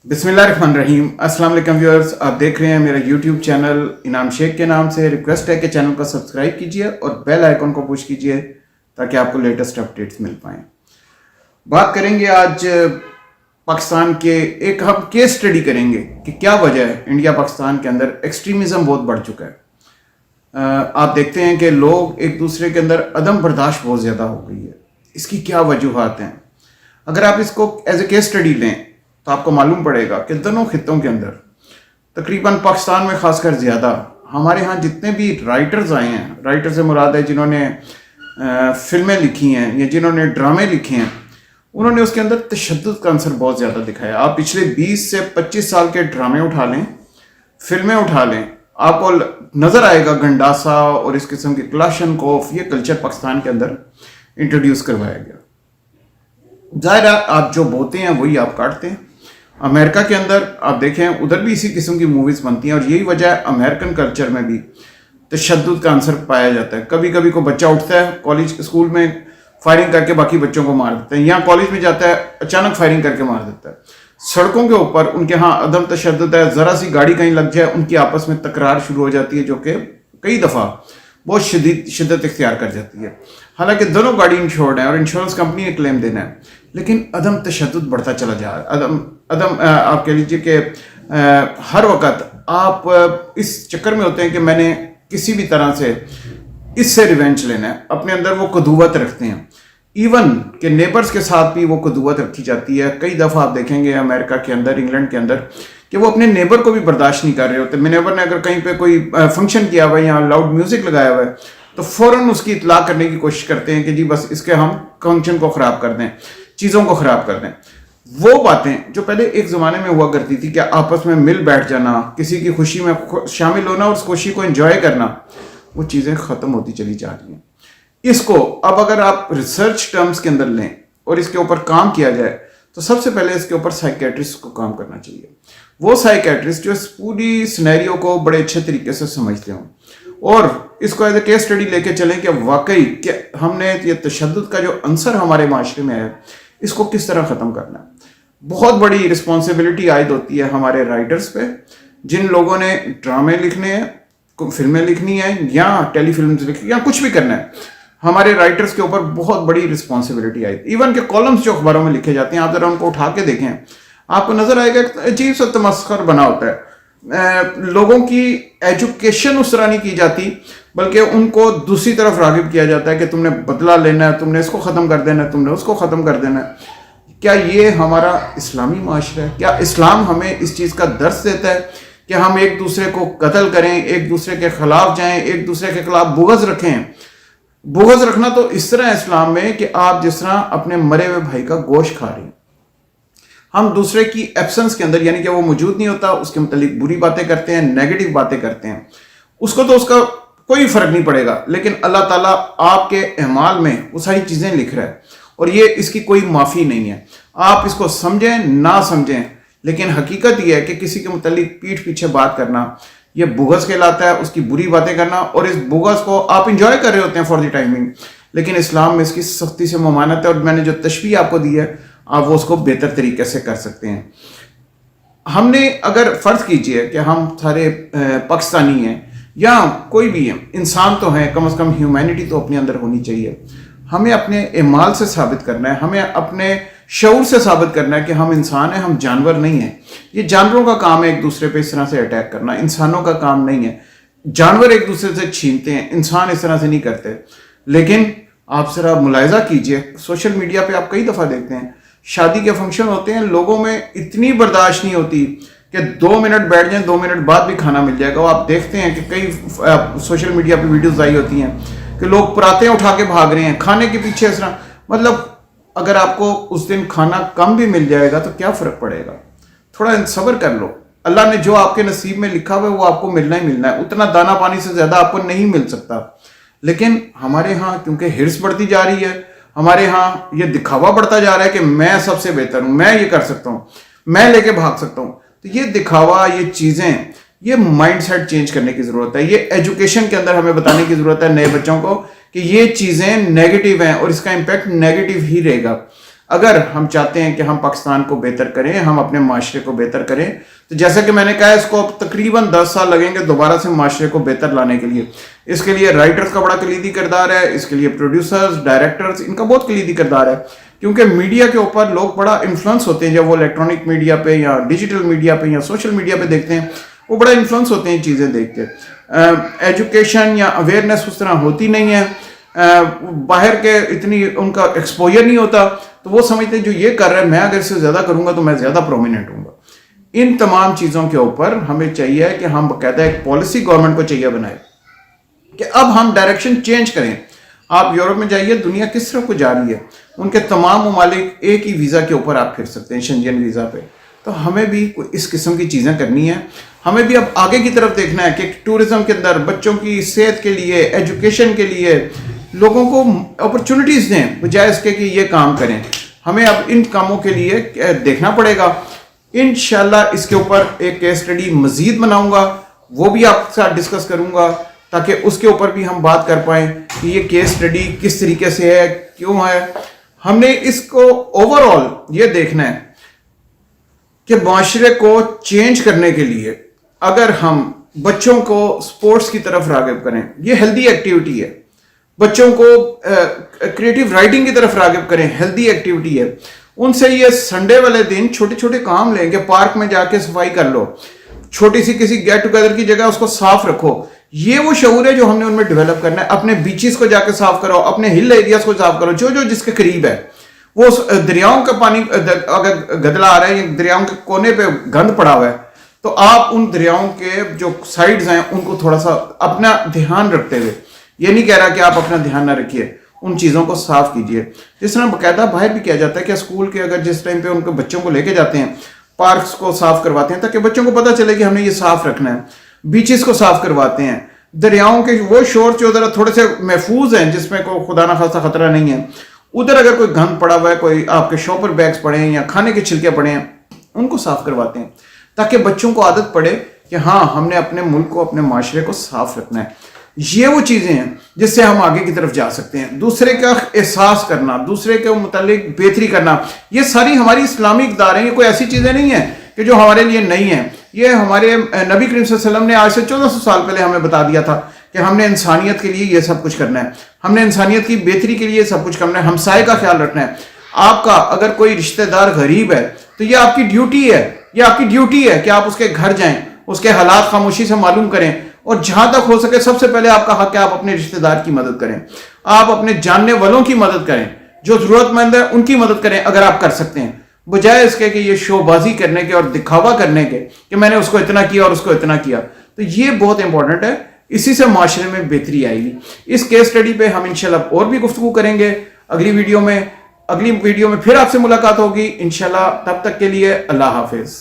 बिस्मिल्लाहिर्रहमानिर्रहीम। अस्सलाम वालेकुम व्यूअर्स, आप देख रहे हैं मेरा यूट्यूब चैनल इनाम शेख के नाम से। रिक्वेस्ट है कि चैनल को सब्सक्राइब कीजिए और बेल आइकन को पुश कीजिए ताकि आपको लेटेस्ट अपडेट्स मिल पाएँ। बात करेंगे आज पाकिस्तान के, एक हम केस स्टडी करेंगे कि क्या वजह है इंडिया पाकिस्तान के अंदर एक्सट्रीमिज़म बहुत बढ़ चुका है। आप देखते हैं कि लोग एक दूसरे के अंदर अदम बर्दाश्त बहुत ज़्यादा हो गई है। इसकी क्या वजूहात हैं? अगर आप इसको एज ए केस स्टडी लें तो आपको मालूम पड़ेगा कि दोनों खित्तों के अंदर तकरीबन पाकिस्तान में खासकर ज़्यादा हमारे यहाँ जितने भी राइटर्स आए हैं, राइटर से मुराद है जिन्होंने फिल्में लिखी हैं या जिन्होंने ड्रामे लिखे हैं, उन्होंने उसके अंदर तशद्दुद का अंसर बहुत ज़्यादा दिखाया। आप पिछले 20 से 25 साल के ड्रामे उठा लें, फिल्में उठा लें, आपको नज़र आएगा गंडासा और इस किस्म की क्लाशनकोफ, ये कल्चर पाकिस्तान के अंदर इंट्रोड्यूस करवाया गया। ज़ाहिर है आप जो बोते हैं वही आप काटते हैं। अमेरिका के अंदर आप देखें, उधर भी इसी किस्म की मूवीज़ बनती हैं और यही वजह है अमेरिकन कल्चर में भी तशद्दुद का अंसर पाया जाता है। कभी कभी कोई बच्चा उठता है कॉलेज स्कूल में, फायरिंग करके बाकी बच्चों को मार देता है, यहाँ कॉलेज में जाता है अचानक फायरिंग करके मार देता है। सड़कों के ऊपर उनके यहाँ अदम तशद्दुद है, ज़रा सी गाड़ी कहीं लग जाए उनकी आपस में तकरार शुरू हो जाती है, जो कि कई दफ़ा बहुत शिद्दत इख्तियार कर जाती है। हालांकि दोनों गाड़ी इंश्योर्ड हैं और इंश्योरेंस कंपनी ने क्लेम देना है, लेकिन अदम तशद्दुद बढ़ता चला जा रहा है। आप कह लीजिए कि हर वक्त आप इस चक्कर में होते हैं कि मैंने किसी भी तरह से इससे रिवेंज लेना है। अपने अंदर वो कदूवत रखते हैं, इवन के नेबर्स के साथ भी वो कदूवत रखी जाती है। कई दफ़ा आप देखेंगे अमेरिका के अंदर, इंग्लैंड के अंदर, कि वो अपने नेबर को भी बर्दाश्त नहीं कर रहे होते। नेबर ने अगर कहीं पे कोई फंक्शन किया हुआ है या लाउड म्यूजिक लगाया हुआ है तो फ़ौरन उसकी इतला करने की कोशिश करते हैं कि जी बस इसके हम फंक्शन को ख़राब कर दें, चीज़ों को ख़राब कर दें। वो बातें जो पहले एक ज़माने में हुआ करती थी कि आपस में मिल बैठ जाना, किसी की खुशी में शामिल होना और उस खुशी को एंजॉय करना, वो चीज़ें ख़त्म होती चली जा रही हैं। इसको अब अगर आप रिसर्च टर्म्स के अंदर लें और इसके ऊपर काम किया जाए तो सबसे पहले इसके ऊपर साइकेट्रिस्ट को काम करना चाहिए। वो साइकेट्रिस्ट जो इस पूरी सिनेरियो को बड़े अच्छे तरीके से समझते हों और इसको एज ए केस स्टडी लेके चलें कि वाकई कि हमने ये तशद्दुद का जो अंसर हमारे माशरे में है इसको किस तरह ख़त्म करना है। बहुत बड़ी रिस्पॉन्सिबिलिटी आयद होती है हमारे राइटर्स पे, जिन लोगों ने ड्रामे लिखने हैं, फिल्में लिखनी है या टेलीफिल्म लिखनी या कुछ भी करना है। हमारे राइटर्स के ऊपर बहुत बड़ी रिस्पॉन्सिबिलिटी आई। इवन के कॉलम्स जो अखबारों में लिखे जाते हैं, आप जरा उनको उठा के देखें, आपको नजर आएगा अजीब सा तमस्खर बना होता है। लोगों की एजुकेशन उस तरह नहीं की जाती, बल्कि उनको दूसरी तरफ रागिब किया जाता है कि तुमने बदला लेना है, तुमने इसको ख़त्म कर देना है, तुमने उसको ख़त्म कर देना है। क्या ये हमारा इस्लामी माशरा है? क्या इस्लाम हमें इस चीज़ का दर्स देता है कि हम एक दूसरे को कत्ल करें, एक दूसरे के खिलाफ जाएं, एक दूसरे के खिलाफ बुग़्ज़ रखें? बुग़्ज़ रखना तो इस तरह है इस्लाम में कि आप जिस तरह अपने मरे हुए भाई का गोश्त खा रहे हैं। हम दूसरे की एब्सेंस के अंदर, यानी कि वो मौजूद नहीं होता, उसके मुतालिक बुरी बातें करते हैं, नेगेटिव बातें करते हैं, उसको तो उसका कोई फर्क नहीं पड़ेगा, लेकिन अल्लाह ताला आपके अमाल में वो सारी चीज़ें लिख रहा है और ये इसकी कोई माफ़ी नहीं है। आप इसको समझें ना समझें, लेकिन हकीकत ये है कि किसी के मुतालिक पीठ पीछे बात करना ये बुग़्ज़ कहलाता है, उसकी बुरी बातें करना, और इस बुग़्ज़ को आप इंजॉय कर रहे होते हैं फॉर द टाइमिंग, लेकिन इस्लाम में इसकी सख्ती से ममानत है। और मैंने जो तशबीह आपको दी है आप वो उसको बेहतर तरीके से कर सकते हैं। हमने अगर फ़र्ज़ कीजिए कि हम सारे पाकिस्तानी हैं या कोई भी है, इंसान तो हैं, कम से कम ह्यूमैनिटी तो अपने अंदर होनी चाहिए। हमें अपने एमाल से साबित करना है, हमें अपने शऊर से साबित करना है कि हम इंसान हैं, हम जानवर नहीं हैं। ये जानवरों का काम है एक दूसरे पे इस तरह से अटैक करना, इंसानों का काम नहीं है। जानवर एक दूसरे से छीनते हैं, इंसान इस तरह से नहीं करते। लेकिन आप जरा मुलाहिजा कीजिए, सोशल मीडिया पे आप कई दफ़ा देखते हैं शादी के फंक्शन होते हैं, लोगों में इतनी बर्दाश्त नहीं होती कि 2 मिनट बैठ जाएं, 2 मिनट बाद भी खाना मिल जाएगा। आप देखते हैं कि कई सोशल मीडिया पे वीडियोस आई होती हैं कि लोग पराते उठा के भाग रहे हैं खाने के पीछे। इस तरह मतलब अगर आपको उस दिन खाना कम भी मिल जाएगा तो क्या फ़र्क पड़ेगा? थोड़ा सब्र कर लो। अल्लाह ने जो आपके नसीब में लिखा हुआ है वो आपको मिलना ही मिलना है। उतना दाना पानी से ज़्यादा आपको नहीं मिल सकता। लेकिन हमारे यहाँ क्योंकि हिर्स बढ़ती जा रही है, हमारे यहाँ ये दिखावा बढ़ता जा रहा है कि मैं सबसे बेहतर हूँ, मैं ये कर सकता हूँ, मैं लेके भाग सकता हूँ। तो ये दिखावा, ये चीज़ें, ये माइंडसेट चेंज करने की ज़रूरत है। ये एजुकेशन के अंदर हमें बताने की ज़रूरत है नए बच्चों को कि ये चीज़ें नेगेटिव हैं और इसका इम्पैक्ट नेगेटिव ही रहेगा। اگر ہم چاہتے ہیں کہ ہم پاکستان کو بہتر کریں، ہم اپنے معاشرے کو بہتر کریں، تو جیسا کہ میں نے کہا اس کو تقریباً 10 سال لگیں گے دوبارہ سے معاشرے کو بہتر لانے کے لیے۔ اس کے لیے رائٹرز کا بڑا کلیدی کردار ہے، اس کے لیے پروڈیوسرز، ڈائریکٹرز، ان کا بہت کلیدی کردار ہے، کیونکہ میڈیا کے اوپر لوگ بڑا انفلوئنس ہوتے ہیں جب وہ الیکٹرانک میڈیا پہ یا ڈیجیٹل میڈیا پہ یا سوشل میڈیا پہ دیکھتے ہیں، وہ بڑا انفلوئنس ہوتے ہیں چیزیں دیکھ کے۔ ایجوکیشن یا اویئرنیس اس طرح ہوتی نہیں ہے، باہر کے اتنی ان کا ایکسپوجر نہیں ہوتا، تو وہ سمجھتے ہیں جو یہ کر رہا ہے میں اگر اس سے زیادہ کروں گا تو میں زیادہ پرومیننٹ ہوں گا۔ ان تمام چیزوں کے اوپر ہمیں چاہیے کہ ہم باقاعدہ ایک پالیسی گورنمنٹ کو چاہیے بنائے کہ اب ہم ڈائریکشن چینج کریں۔ آپ یورپ میں جائیے، دنیا کس طرف کو جا رہی ہے، ان کے تمام ممالک ایک ہی ویزا کے اوپر آپ پھر سکتے ہیں، شنجن ویزا پہ۔ تو ہمیں بھی اس قسم کی چیزیں کرنی ہیں، ہمیں بھی اب آگے کی طرف دیکھنا ہے کہ ٹورزم کے اندر بچوں کی صحت کے لیے، ایجوکیشن کے لیے لوگوں کو اپرچونٹیز دیں، بجائے اس کے کہ یہ کام کریں۔ ہمیں اب ان کاموں کے لیے دیکھنا پڑے گا۔ انشاءاللہ اس کے اوپر ایک کیس اسٹڈی مزید بناؤں گا، وہ بھی آپ کے ساتھ ڈسکس کروں گا، تاکہ اس کے اوپر بھی ہم بات کر پائیں کہ یہ کیس اسٹڈی کس طریقے سے ہے، کیوں ہے۔ ہم نے اس کو اوور آل یہ دیکھنا ہے کہ معاشرے کو چینج کرنے کے لیے اگر ہم بچوں کو سپورٹس کی طرف راغب کریں، یہ ہیلدی ایکٹیویٹی ہے، بچوں کو کریٹیو رائٹنگ کی طرف راغب کریں، ہیلدی ایکٹیویٹی ہے، ان سے یہ سنڈے والے دن چھوٹے چھوٹے کام لیں کہ پارک میں جا کے صفائی کر لو، چھوٹی سی کسی گیٹ ٹوگیدر کی جگہ اس کو صاف رکھو۔ یہ وہ شعور ہے جو ہم نے ان میں ڈیولپ کرنا ہے۔ اپنے بیچز کو جا کے صاف کرو، اپنے ہل ایریاز کو صاف کرو، جو جس کے قریب ہے۔ وہ دریاؤں کا پانی اگر گدلا آ رہا ہے یا دریاؤں کے کونے پہ گند پڑا ہوا ہے، تو آپ ان دریاؤں کے جو سائڈز ہیں ان کو تھوڑا سا اپنا دھیان رکھتے ہوئے، یہ نہیں کہہ رہا کہ آپ اپنا دھیان نہ رکھیے، ان چیزوں کو صاف کیجئے۔ جس طرح باقاعدہ باہر بھی کیا جاتا ہے کہ اسکول کے اگر جس ٹائم پہ ان کو بچوں کو لے کے جاتے ہیں، پارکس کو صاف کرواتے ہیں تاکہ بچوں کو پتہ چلے کہ ہم نے یہ صاف رکھنا ہے، بیچز کو صاف کرواتے ہیں، دریاؤں کے وہ شور جو ذرا تھوڑے سے محفوظ ہیں جس میں کوئی خدا نہ خاصہ خطرہ نہیں ہے، ادھر اگر کوئی گند پڑا ہوا ہے، کوئی آپ کے شاپر بیگز پڑے ہیں یا کھانے کے چھلکے پڑے ہیں، ان کو صاف کرواتے ہیں تاکہ بچوں کو عادت پڑے کہ ہاں ہم نے اپنے ملک کو، اپنے معاشرے کو صاف رکھنا ہے۔ یہ وہ چیزیں ہیں جس سے ہم آگے کی طرف جا سکتے ہیں۔ دوسرے کا احساس کرنا، دوسرے کے متعلق بہتری کرنا، یہ ساری ہماری اسلامی اقدار ہیں، یہ کوئی ایسی چیزیں نہیں ہیں کہ جو ہمارے لیے نہیں ہیں۔ یہ ہمارے نبی کریم صلی اللہ علیہ وسلم نے آج سے 1400 سال پہلے ہمیں بتا دیا تھا کہ ہم نے انسانیت کے لیے یہ سب کچھ کرنا ہے، ہم نے انسانیت کی بہتری کے لیے سب کچھ کرنا ہے، ہمسائے کا خیال رکھنا ہے۔ آپ کا اگر کوئی رشتہ دار غریب ہے تو یہ آپ کی ڈیوٹی ہے، یہ آپ کی ڈیوٹی ہے کہ آپ اس کے گھر جائیں، اس کے حالات خاموشی سے معلوم کریں، اور جہاں تک ہو سکے سب سے پہلے آپ کا حق ہے آپ اپنے رشتہ دار کی مدد کریں، آپ اپنے جاننے والوں کی مدد کریں، جو ضرورت مند ہے ان کی مدد کریں اگر آپ کر سکتے ہیں، بجائے اس کے کہ یہ شو بازی کرنے کے اور دکھاوا کرنے کے کہ میں نے اس کو اتنا کیا اور اس کو اتنا کیا۔ تو یہ بہت امپورٹنٹ ہے، اسی سے معاشرے میں بہتری آئے گی۔ اس کیس اسٹڈی پہ ہم انشاءاللہ اور بھی گفتگو کریں گے اگلی ویڈیو میں پھر آپ سے ملاقات ہوگی انشاءاللہ۔ تب تک کے لیے اللہ حافظ۔